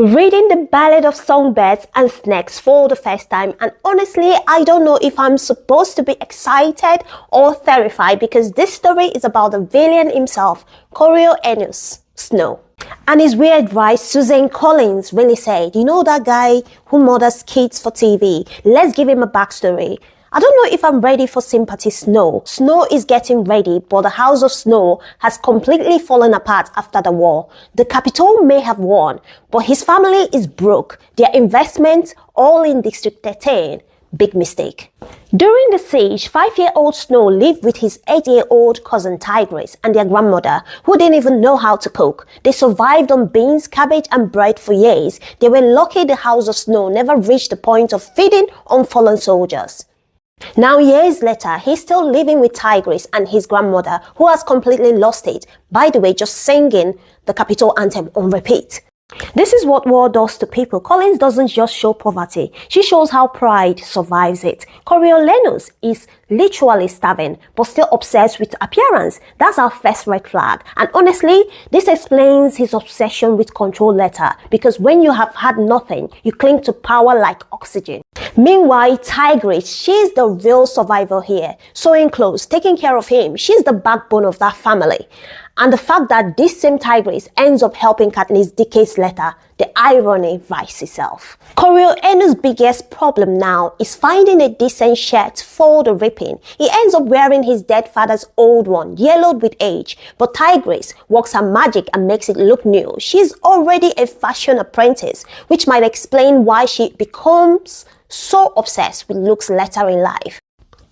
Reading the Ballad of Songbirds and Snakes for the first time, and honestly I don't know if I'm supposed to be excited or terrified because this story is about the villain himself, Coriolanus Snow. And his weird wife Suzanne Collins really said, you know that guy who murders kids for TV, let's give him a backstory. I don't know if I'm ready for sympathy Snow. Snow is getting ready, but the House of Snow has completely fallen apart after the war. The Capitol may have won, but his family is broke. Their investments all in District 13. Big mistake. During the siege, 5-year-old Snow lived with his 8-year-old cousin Tigress and their grandmother, who didn't even know how to cook. They survived on beans, cabbage and bread for years. They were lucky the House of Snow never reached the point of feeding unfallen soldiers. Now years later, he's still living with Tigress and his grandmother, who has completely lost it. By the way, just singing the Capitol anthem on repeat. This is what war does to people. Collins doesn't just show poverty. She shows how pride survives it. Coriolanus is literally starving, but still obsessed with appearance. That's our first red flag. And honestly, this explains his obsession with control later. Because when you have had nothing, you cling to power like oxygen. Meanwhile, Tigress, she's the real survivor here. Sewing clothes, taking care of him. She's the backbone of that family. And the fact that this same Tigress ends up helping Katniss decades later, the irony writes itself. Coriolanus' biggest problem now is finding a decent shirt for the ripping. He ends up wearing his dead father's old one, yellowed with age. But Tigress works her magic and makes it look new. She's already a fashion apprentice, which might explain why she becomes so obsessed with looks later in life.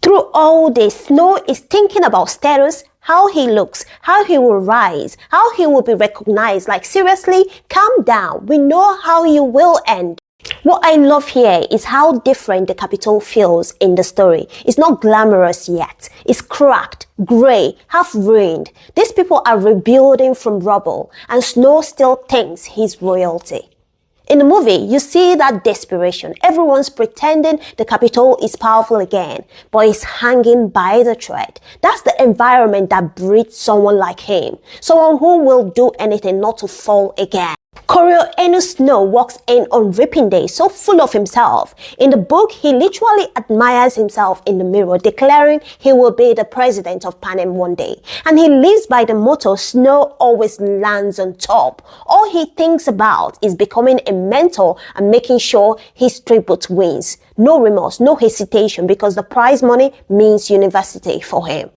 Through all this, Snow is thinking about status, how he looks, how he will rise, how he will be recognized. Like seriously, calm down. We know how you will end. What I love here is how different the Capitol feels in the story. It's not glamorous yet. It's cracked, grey, half ruined. These people are rebuilding from rubble, and Snow still thinks he's royalty. In the movie, you see that desperation. Everyone's pretending the Capitol is powerful again, but it's hanging by the thread. That's the environment that breeds someone like him. Someone who will do anything not to fall again. Coriolanus Snow walks in on Ripping Day, so full of himself. In the book, he literally admires himself in the mirror, declaring he will be the president of Panem one day. And he lives by the motto, Snow always lands on top. All he thinks about is becoming a mentor and making sure his tribute wins. No remorse, no hesitation, because the prize money means university for him.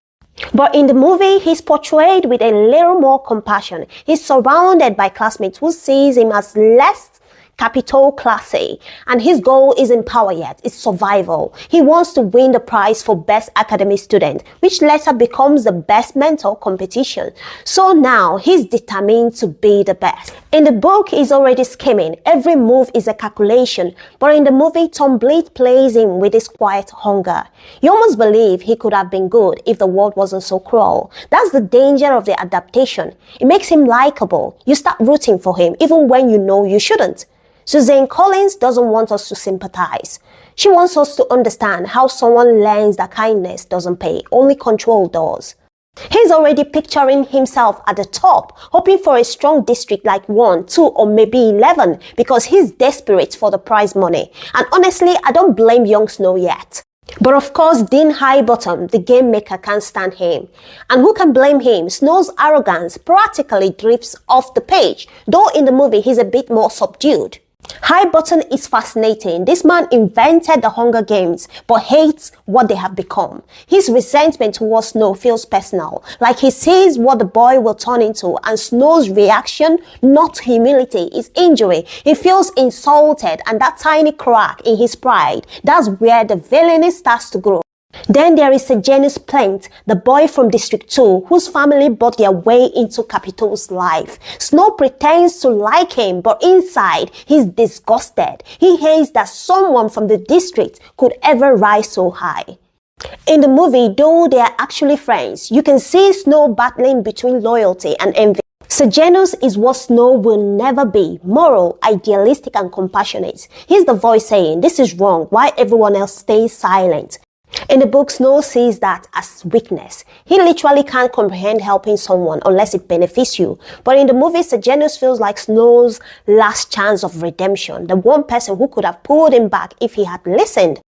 But in the movie, he's portrayed with a little more compassion. He's surrounded by classmates who sees him as less Capitol classy, and his goal isn't power yet, it's survival. He wants to win the prize for best academic student, which later becomes the best mentor competition. So now he's determined to be the best. In the book, he's already scheming. Every move is a calculation, but in the movie, Tom Bleed plays him with his quiet hunger. You almost believe he could have been good if the world wasn't so cruel. That's the danger of the adaptation. It makes him likable. You start rooting for him even when you know you shouldn't. Suzanne Collins doesn't want us to sympathize. She wants us to understand how someone learns that kindness doesn't pay, only control does. He's already picturing himself at the top, hoping for a strong district like 1, 2 or maybe 11 because he's desperate for the prize money. And honestly, I don't blame young Snow yet. But of course, Dean Highbottom, the game maker, can't stand him. And who can blame him? Snow's arrogance practically drifts off the page, though in the movie he's a bit more subdued. Highbottom is fascinating. This man invented the Hunger Games, but hates what they have become. His resentment towards Snow feels personal, like he sees what the boy will turn into, and Snow's reaction, not humility, is injury. He feels insulted, and that tiny crack in his pride, that's where the villainy starts to grow. Then there is Sejanus Plant, the boy from District 2, whose family bought their way into Capitol's life. Snow pretends to like him, but inside, he's disgusted. He hates that someone from the district could ever rise so high. In the movie, though they are actually friends, you can see Snow battling between loyalty and envy. Sejanus is what Snow will never be, moral, idealistic and compassionate. He's the voice saying, this is wrong, why everyone else stays silent. In the book, Snow sees that as weakness. He literally can't comprehend helping someone unless it benefits you. But in the movie, Sejanus feels like Snow's last chance of redemption, the one person who could have pulled him back if he had listened.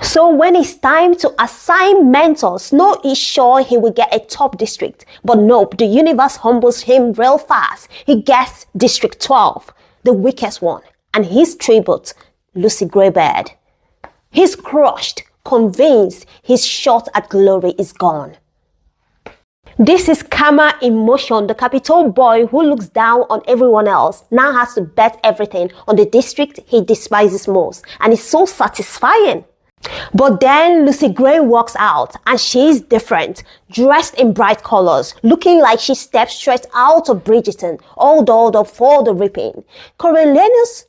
So when it's time to assign mentors, Snow is sure he will get a top district. But nope, the universe humbles him real fast. He gets District 12, the weakest one, and his tribute, Lucy Gray Baird. He's crushed, convinced his shot at glory is gone. This is karma in motion. The Capitol boy who looks down on everyone else now has to bet everything on the district he despises most, and it's so satisfying. But then Lucy Gray walks out and she's different, dressed in bright colors, looking like she stepped straight out of Bridgerton, all dolled up for the ripping. Coriolanus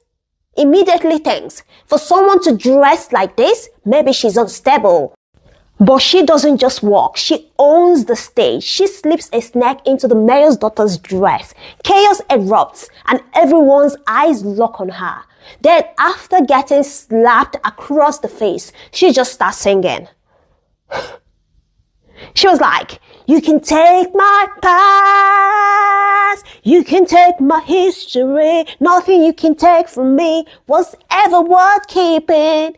immediately thinks, for someone to dress like this, maybe she's unstable. But she doesn't just walk, she owns the stage. She slips a snake into the mayor's daughter's dress. Chaos erupts and everyone's eyes lock on her. Then after getting slapped across the face, she just starts singing. She was like, you can take my past, you can take my history, nothing you can take from me was ever worth keeping.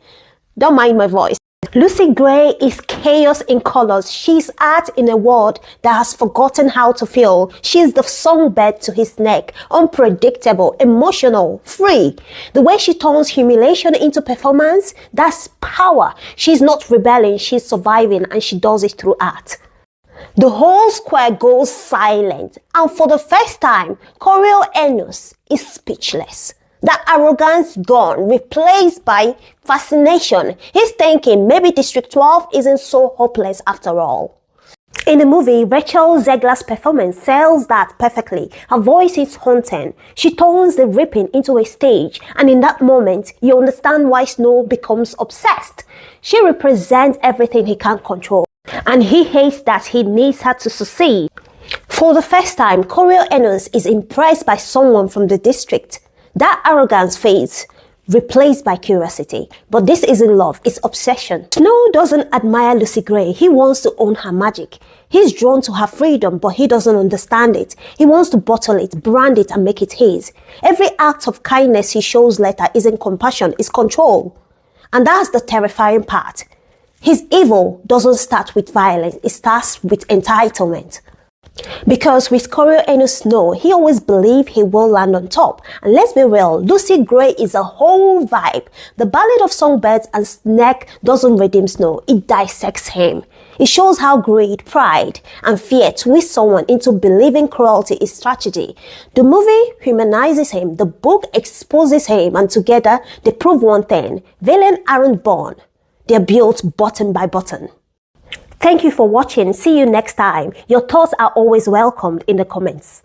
Don't mind my voice. Lucy Gray is chaos in colors. She's art in a world that has forgotten how to feel. She's the songbird to his neck, unpredictable, emotional, free. The way she turns humiliation into performance, that's power. She's not rebelling, she's surviving, and she does it through art. The whole square goes silent, and for the first time, Coriolanus is speechless. The arrogance gone, replaced by fascination. He's thinking maybe District 12 isn't so hopeless after all. In the movie, Rachel Zegler's performance sells that perfectly. Her voice is haunting. She turns the ripping into a stage, and in that moment, you understand why Snow becomes obsessed. She represents everything he can't control, and he hates that he needs her to succeed. For the first time, Coriolanus is impressed by someone from the district. That arrogance fades, replaced by curiosity. But this isn't love, it's obsession. Snow doesn't admire Lucy Gray. He wants to own her magic. He's drawn to her freedom, but he doesn't understand it. He wants to bottle it, brand it, and make it his. Every act of kindness he shows later isn't compassion, it's control. And that's the terrifying part. His evil doesn't start with violence, it starts with entitlement. Because with Coriolanus Snow, he always believed he will land on top. And let's be real, Lucy Gray is a whole vibe. The Ballad of Songbirds and Snake doesn't redeem Snow, it dissects him. It shows how greed, pride, and fear twist someone into believing cruelty is tragedy. The movie humanizes him, the book exposes him, and together they prove one thing: villains aren't born, they're built button by button. Thank you for watching. See you next time. Your thoughts are always welcomed in the comments.